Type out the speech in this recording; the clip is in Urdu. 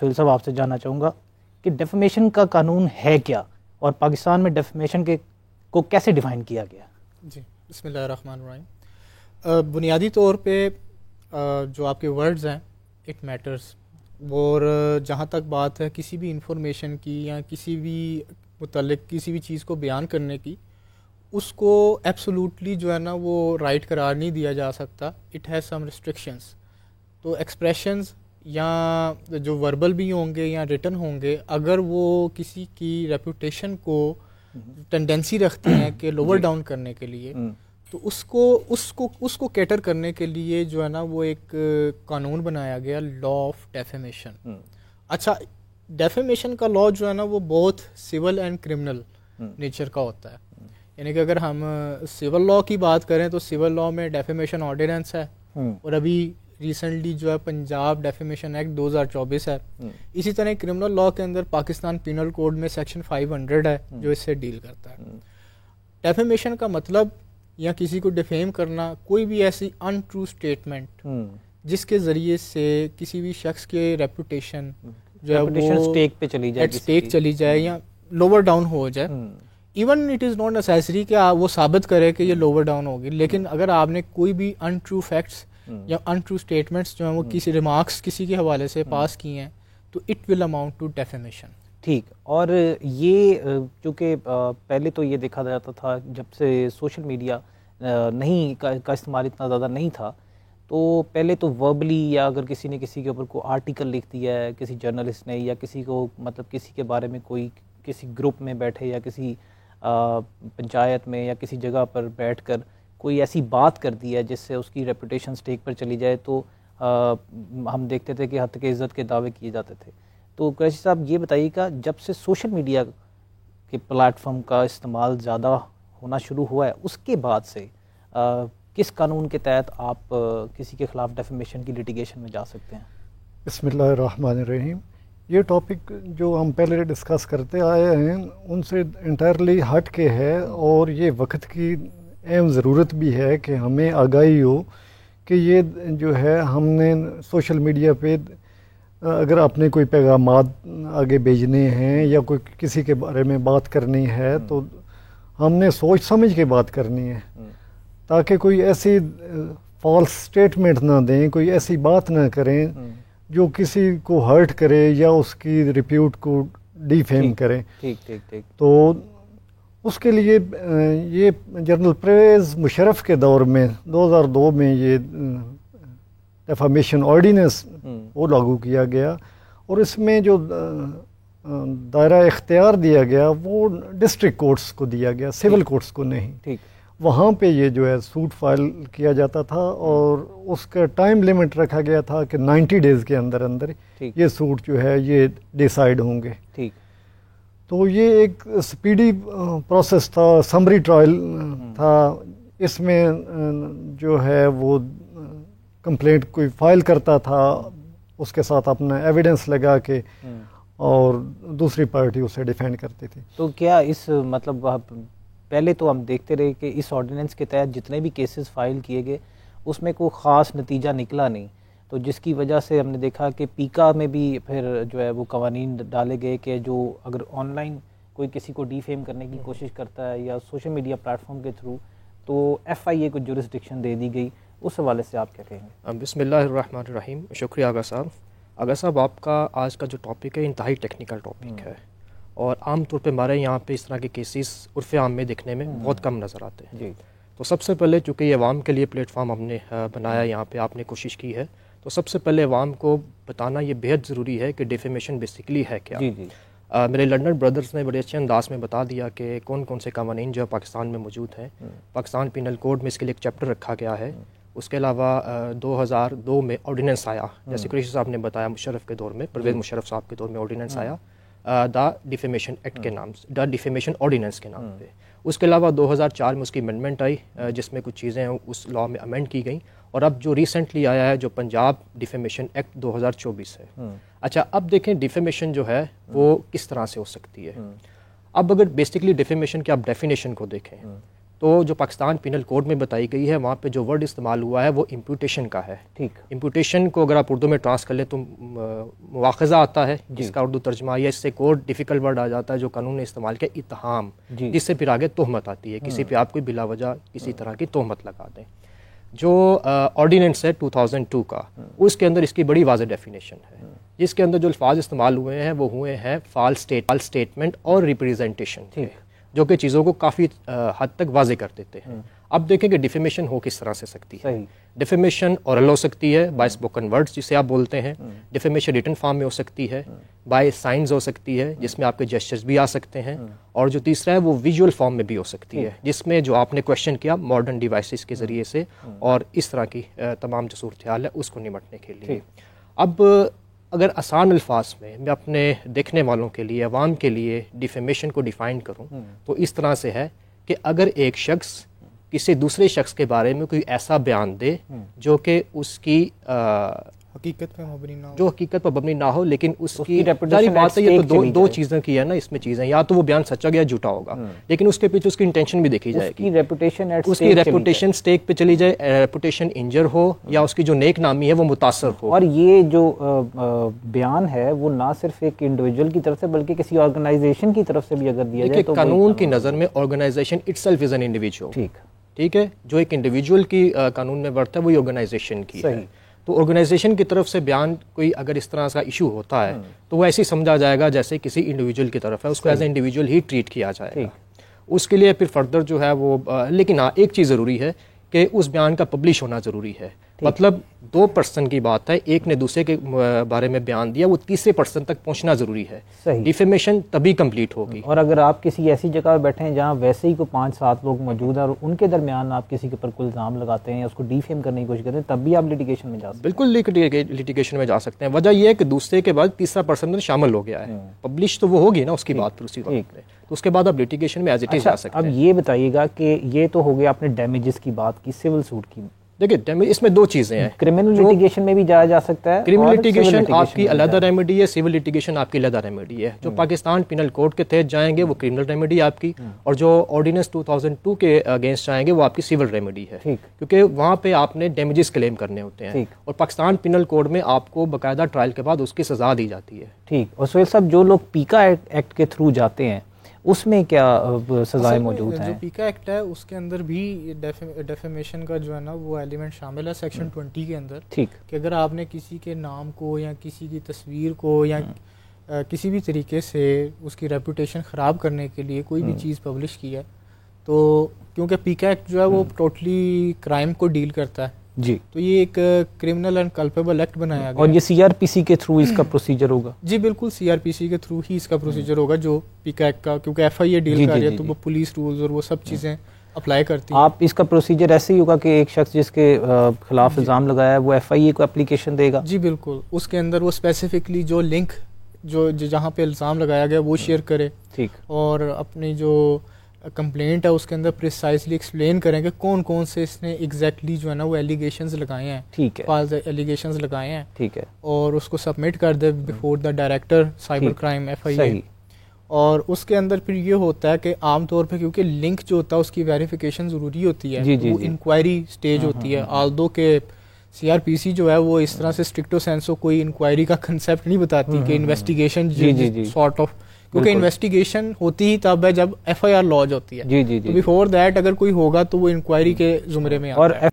سہیل صاحب آپ سے جاننا چاہوں گا کہ ڈیفیمیشن کا قانون ہے کیا اور پاکستان میں ڈیفیمیشن کو کیسے ڈیفائن کیا گیا؟ جی بسم اللہ الرحمن الرحیم. بنیادی طور پہ جو آپ کے ورڈز ہیں اٹ میٹرز، اور جہاں تک بات ہے کسی بھی انفارمیشن کی یا کسی بھی متعلق کسی بھی چیز کو بیان کرنے کی، اس کو ایبسولوٹلی جو ہے نا وہ رائٹ قرار نہیں دیا جا سکتا. It has some restrictions. تو ایکسپریشنز یا جو وربل بھی ہوں گے یا ریٹن ہوں گے، اگر وہ کسی کی ریپوٹیشن کو ٹینڈنسی رکھتے ہیں کہ لوور ڈاؤن کرنے کے لیے، تو اس کو کیٹر کرنے کے لیے جو ہے نا وہ ایک قانون بنایا گیا، لا آف ڈیفیمیشن. اچھا، ڈیفیمیشن کا لا جو ہے نا وہ بہت سول اینڈ کرمنل نیچر کا ہوتا ہے. یعنی کہ اگر ہم سول لا کی بات کریں تو سول لا میں ڈیفیمیشن آرڈیننس ہے، اور ابھی ریسنٹلی جو ہے پنجاب ڈیفیمیشن ایکٹ 2024 ہے. اسی طرح کرمنل لا کے اندر پاکستان پینل کوڈ میں سیکشن 500 ہے جو اس سے ڈیل کرتا ہے. ڈیفیمیشن کا مطلب یا کسی کو ڈیفیم کرنا، کوئی بھی ایسی ان ٹرو اسٹیٹمنٹ جس کے ذریعے سے کسی بھی شخص کے ریپوٹیشن جو ہے وہ اسٹیک چلی جائے یا لوور ڈاؤن ہو جائے. Even it is not necessary کہ وہ ثابت کرے کہ یہ لوور ڈاؤن ہوگی، لیکن اگر آپ نے کوئی بھی ان ٹرو فیکٹس یا ان ٹرو اسٹیٹمنٹس جو ہیں وہ کسی ریمارکس کسی کے حوالے سے پاس کیے ہیں تو it will amount to defamation. ٹھیک. اور یہ چونکہ پہلے تو یہ دیکھا جاتا تھا جب سے سوشل میڈیا نہیں کا استعمال اتنا زیادہ نہیں تھا، تو پہلے تو وربلی یا اگر کسی نے کسی کے اوپر کوئی آرٹیکل لکھ دیا ہے کسی جرنلسٹ نے، یا کسی کو مطلب کسی کے بارے میں کوئی کسی گروپ میں بیٹھے یا کسی پنچایت میں یا کسی جگہ پر بیٹھ کر کوئی ایسی بات کر دی ہے جس سے اس کی ریپوٹیشن اسٹیک پر چلی جائے، تو ہم دیکھتے تھے کہ حد کے عزت کے دعوے کیے جاتے تھے. تو قریشی صاحب یہ بتائیے کہ جب سے سوشل میڈیا کے پلیٹ فارم کا استعمال زیادہ ہونا شروع ہوا ہے، اس کے بعد سے کس قانون کے تحت آپ کسی کے خلاف ڈیفیمیشن کی لیٹیگیشن میں جا سکتے ہیں؟ بسم اللہ الرحمن الرحیم. یہ ٹاپک جو ہم پہلے ڈسکس کرتے آئے ہیں ان سے انٹائرلی ہٹ کے ہے، اور یہ وقت کی اہم ضرورت بھی ہے کہ ہمیں آگاہی ہو کہ یہ جو ہے ہم نے سوشل میڈیا پہ اگر اپنے کوئی پیغامات آگے بھیجنے ہیں یا کوئی کسی کے بارے میں بات کرنی ہے تو ہم نے سوچ سمجھ کے بات کرنی ہے، تاکہ کوئی ایسی فالس اسٹیٹمنٹ نہ دیں، کوئی ایسی بات نہ کریں جو کسی کو ہرٹ کرے یا اس کی ریپیوٹ کو ڈیفیم کرے. تو اس کے لیے یہ جنرل پرویز مشرف کے دور میں 2002 میں یہ ڈیفامیشن آرڈیننس وہ لاگو کیا گیا، اور اس میں جو دائرہ اختیار دیا گیا وہ ڈسٹرکٹ کورٹس کو دیا گیا، سول کورٹس کو نہیں. وہاں پہ یہ جو ہے سوٹ فائل کیا جاتا تھا، اور اس کا ٹائم لیمٹ رکھا گیا تھا کہ 90 ڈیز کے اندر اندر یہ سوٹ جو ہے یہ ڈیسائیڈ ہوں گے. تو یہ ایک سپیڈی پروسیس تھا، سمری ٹرائل تھا. اس میں جو ہے وہ کمپلینٹ کوئی فائل کرتا تھا، اس کے ساتھ اپنا ایویڈنس لگا کے، اور دوسری پارٹی اسے ڈیفینڈ کرتی تھی. تو کیا اس مطلب پہلے تو ہم دیکھتے رہے کہ اس آرڈیننس کے تحت جتنے بھی کیسز فائل کیے گئے اس میں کوئی خاص نتیجہ نکلا نہیں، تو جس کی وجہ سے ہم نے دیکھا کہ پیکا میں بھی پھر جو ہے وہ قوانین ڈالے گئے کہ جو اگر آن لائن کوئی کسی کو ڈی فیم کرنے کی کوشش کرتا ہے یا سوشل میڈیا پلیٹ فارم کے تھرو، تو ایف آئی اے کو جورسڈکشن دے دی گئی. اس حوالے سے آپ کیا کہیں گے؟ بسم اللہ الرحمن الرحیم. شکریہ آغا صاحب. آغا صاحب، آپ کا آج کا جو ٹاپک ہے انتہائی ٹیکنیکل ٹاپک ہے، اور عام طور پہ ہمارے یہاں پہ اس طرح کے کیسز عرف عام میں دیکھنے میں بہت کم نظر آتے ہیں. تو سب سے پہلے چونکہ یہ عوام کے لیے پلیٹ فارم ہم نے بنایا، یہاں پہ آپ نے کوشش کی ہے، تو سب سے پہلے عوام کو بتانا یہ بہت ضروری ہے کہ ڈیفیمیشن بیسیکلی ہے کیا. میرے لنڈن بردرز نے بڑے اچھے انداز میں بتا دیا کہ کون کون سے قوانین جو پاکستان میں موجود ہیں. پاکستان پینل کوڈ میں اس کے لیے ایک چیپٹر رکھا گیا ہے. اس کے علاوہ 2002 میں آرڈیننس آیا، جیسے قریشی صاحب نے بتایا مشرف کے دور میں، پرویز مشرف صاحب کے دور میں آرڈیننس آیا دا ڈیفیمیشن ایکٹ کے نام سے، دا ڈیفیمیشن آرڈیننس کے نام پہ. اس کے علاوہ 2004 میں اس کی امینڈمنٹ آئی جس میں کچھ چیزیں اس لاء میں امینڈ کی گئیں، اور اب جو ریسنٹلی آیا ہے جو پنجاب ڈیفیمیشن ایکٹ 2024 ہے. اچھا، اب دیکھیں ڈیفیمیشن جو ہے وہ کس طرح سے ہو سکتی ہے. اب اگر بیسکلی ڈیفیمیشن کی آپ ڈیفینیشن کو دیکھیں تو جو پاکستان پینل کوڈ میں بتائی گئی ہے وہاں پہ جو ورڈ استعمال ہوا ہے وہ امپوٹیشن کا ہے. ٹھیک. امپوٹیشن کو اگر آپ اردو میں ٹرانس کر لیں تو مواخذہ آتا ہے جس کا اردو ترجمہ، یا اس سے کوڈ ڈیفیکلٹ ورڈ آ جاتا ہے جو قانون نے استعمال کیا، اتہام، جس سے پھر آگے تہمت آتی ہے، کسی پہ آپ کوئی بلا وجہ کسی طرح کی تہمت لگا دیں. جو آرڈیننس ہے 2002 کا، اس کے اندر اس کی بڑی واضح ڈیفینیشن ہے، جس کے اندر جو الفاظ استعمال ہوئے ہیں وہ ہوئے ہیں فالس اسٹیٹمنٹ اور ریپریزنٹیشن، جو کہ چیزوں کو کافی حد تک واضح کر دیتے ہیں. اب دیکھیں کہ ڈیفیمیشن ہو کس طرح سے سکتی ہے. ڈیفیمیشن اورل ہو سکتی ہے، بائی اسپوکن ورڈز جسے آپ بولتے ہیں. ڈیفیمیشن ریٹن فارم میں ہو سکتی ہے، بائی سائنز ہو سکتی ہے جس میں آپ کے جسچرز بھی آ سکتے ہیں، اور جو تیسرا ہے وہ ویژول فارم میں بھی ہو سکتی ہے، جس میں جو آپ نے کویشچن کیا ماڈرن ڈیوائسز کے ذریعے سے اور اس طرح کی تمام جو صورتحال ہے اس کو نمٹنے کے لیے. اب اگر آسان الفاظ میں اپنے دیکھنے والوں کے لیے، عوام کے لیے ڈیفیمیشن کو ڈیفائن کروں تو اس طرح سے ہے کہ اگر ایک شخص کسی دوسرے شخص کے بارے میں کوئی ایسا بیان دے جو کہ اس کی حقیقت پہ مبنی نہ ہو، جو حقیقت پر مبنی نہ ہو، لیکن اس کی ظاہری بات ہے یہ تو دو چیزیں کی ہے نا اس میں چیزیں، یا تو وہ بیان سچا گیا جھوٹا ہوگا، لیکن اس کے پیچھے اس کی انٹینشن بھی دیکھی جائے گی، اس کی ریپوٹیشن سٹیک پہ چلی جائے، ریپوٹیشن انجر ہو یا اس کی جو نیک نامی ہے وہ متاثر ہو. اور یہ جو بیان ہے وہ نہ صرف ایک انڈیویجول کی طرف سے بلکہ کسی آرگنائزیشن کی طرف سے بھی اگر دیا جائے تو قانون کی نظر میں organisation itself is an individual. ٹھیک ہے، جو ایک انڈیویجول کی قانون میں ورت ہے وہی آرگنائزیشن کی ہے. تو آرگنائزیشن کی طرف سے بیان کوئی اگر اس طرح کا ایشو ہوتا ہے تو وہ ایسے سمجھا جائے گا جیسے کسی انڈیویجول کی طرف ہے، اس کو ایز اے انڈیویجول ہی ٹریٹ کیا جائے گا. اس کے لیے پھر فردر جو ہے وہ لیکن ہاں ایک چیز ضروری ہے کہ اس بیان کا پبلش ہونا ضروری ہے. مطلب دو پرسن کی بات ہے، ایک نے دوسرے کے بارے میں بیان دیا، وہ تیسرے پرسن تک پہنچنا ضروری ہے. ڈیفیمیشن تبھی کمپلیٹ ہوگی. اور اگر آپ کسی ایسی جگہ بیٹھے ہیں جہاں ویسے ہی کوئی 5-7 لوگ موجود ہیں اور ان کے درمیان آپ کسی کے اوپر کوئی الزام لگاتے ہیں یا اس کو ڈیفیم کرنے کی کوشش کرتے ہیں، تب بھی آپ لیٹیگیشن میں جا سکتے ہیں. بالکل لٹیگیشن میں جا سکتے ہیں. وجہ یہ ہے کہ دوسرے کے بعد تیسرا پرسن شامل ہو گیا ہے، پبلش تو وہ ہوگی نا اس کی بات پھر اسی وقت میں، تو اس کے بعد آپ لیٹیگیشن میں ایز اٹ از جا سکتے ہیں. اب یہ بتائیے گا کہ یہ تو ہو گیا آپ نے ڈیمیجز کی بات کی، سول سوٹ کی. دیکھیں اس میں دو چیزیں ہیں، کرمنل لیٹیگیشن میں بھی جایا جا سکتا ہے، کرمنل لیٹیگیشن آپ کی علیحدہ ریمیڈی ہے، سول لیٹیگیشن آپ کی علیحدہ ریمیڈی ہے. جو پاکستان پینل کوڈ کے تحت جائیں گے وہ کرمنل ریمیڈی آپ کی، اور جو آرڈیننس 2002 کے اگینسٹ جائیں گے وہ آپ کی سول ریمیڈی ہے، کیونکہ وہاں پہ آپ نے ڈیمیجز کلیم کرنے ہوتے ہیں، اور پاکستان پینل کوڈ میں آپ کو باقاعدہ ٹرائل کے بعد اس کی سزا دی جاتی ہے. ٹھیک. اور سہیل صاحب جو لوگ پیکا ایکٹ کے تھرو جاتے ہیں اس میں کیا سزائیں موجود ہیں؟ جو پیکا ایکٹ ہے اس کے اندر بھی ڈیفیمیشن کا جو ہے نا وہ ایلیمنٹ شامل ہے سیکشن 20 کے اندر. ٹھیک. کہ اگر آپ نے کسی کے نام کو یا کسی کی تصویر کو یا کسی بھی طریقے سے اس کی ریپوٹیشن خراب کرنے کے لیے کوئی بھی چیز پبلش کی ہے تو کیونکہ پیکا ایکٹ جو ہے وہ ٹوٹلی کرائم کو ڈیل کرتا ہے جی، تو یہ ایک کرمنل اینڈ کلپیبل ایکٹ بنایا گیا. اور یہ سی آر پی سی کے تھرو اس کا پروسیجر ہوگا؟ جی بالکل، سی آر پی سی کے تھرو ہی اس کا پروسیجر ہوگا جو پیکا ایکٹ کا، کیونکہ ایف آئی اے ڈیل کر رہی ہے تو وہ پولیس رولز اور وہ سب چیزیں اپلائی کرتی ہیں. آپ اس کا پروسیجر ایسے ہی ہوگا کہ ایک شخص جس کے خلاف الزام لگایا ہے وہ ایف آئی اے کو اپلیکیشن دے گا؟ جی بالکل، اس کے اندر وہ اسپیسیفکلی جو لنک جو جہاں پہ الزام لگایا گیا وہ شیئر کرے. ٹھیک. اور اپنی جو کمپلینٹ ہے اس کے اندر پریسائزلی ایکسپلین کریں کہ کون کون سے اس نے ایگزیکٹلی جو ہے نا وہ ایلیگیشنز لگائے ہیں. ٹھیک ہے. فالس ایلیگیشنز لگائے ہیں. ٹھیک ہے. اور اس کو سبمٹ کر دے before the director cyber crime F I A. اور اس کے اندر پھر یہ ہوتا ہے کہ عام طور پہ کیونکہ لنک جو ہوتا ہے اس کی ویریفیکیشن ضروری ہوتی ہے، وہ انکوائری سٹیج ہوتی ہے. آلدو کہ سی آر پی سی جو ہے وہ اس طرح سے اسٹرکٹو سینسو کوئی انکوائری کا کنسیپٹ نہیں بتاتی کہ انویسٹیگیشن سارٹ آف، کیونکہ انویسٹیگیشن ہوتی ہی تب ہے جب ایف آئی آر لانچ ہوتی ہے. جی جی جی. بیفور دیٹ اگر کوئی ہوگا تو وہ انکوائری کے زمرے میں آتا ہے.